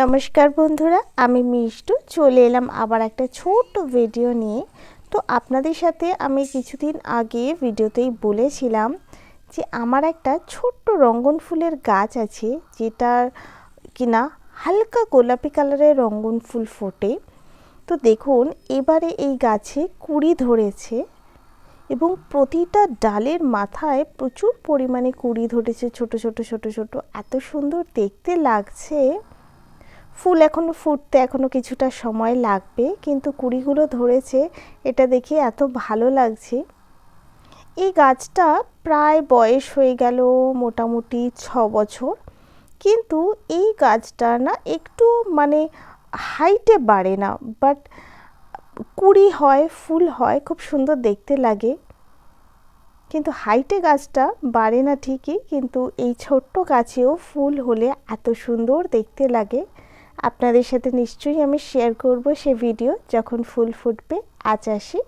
নমস্কার বন্ধুরা, আমি মিষ্টু চলে এলাম আবার একটা ছোট্ট ভিডিও নিয়ে। তো আপনাদের সাথে আমি কিছুদিন আগে ভিডিওতেই বলেছিলাম যে আমার একটা ছোট্ট রঙ্গন ফুলের গাছ আছে, যেটার কিনা হালকা গোলাপি কালারের রঙ্গন ফুল ফোটে। তো দেখুন, এবারে এই গাছে কুঁড়ি ধরেছে এবং প্রতিটা ডালের মাথায় প্রচুর পরিমাণে কুঁড়ি ধরেছে, ছোট ছোট ছোট ছোট, এত সুন্দর দেখতে লাগছে। ফুল এখনো ফুটতে এখনো কিছুটা সময় লাগবে, কিন্তু কুঁড়িগুলো ধরেছে, এটা দেখে এত ভালো লাগছে। এই গাছটা প্রায় বয়স হয়ে গেল মোটামুটি 6 বছর, কিন্তু এই গাছটা না একটু হাইটে বাড়ে না, বাট কুঁড়ি হয়, ফুল হয়, খুব সুন্দর দেখতে লাগে। কিন্তু হাইটে গাছটা বাড়ে না ঠিকই, কিন্তু এই ছোট্ট গাছেও ফুল হলে এত সুন্দর দেখতে লাগে। আপনাদের সাথে নিশ্চয়ই আমি শেয়ার করব সে ভিডিও যখন ফুল ফুটবে। আজ আসি।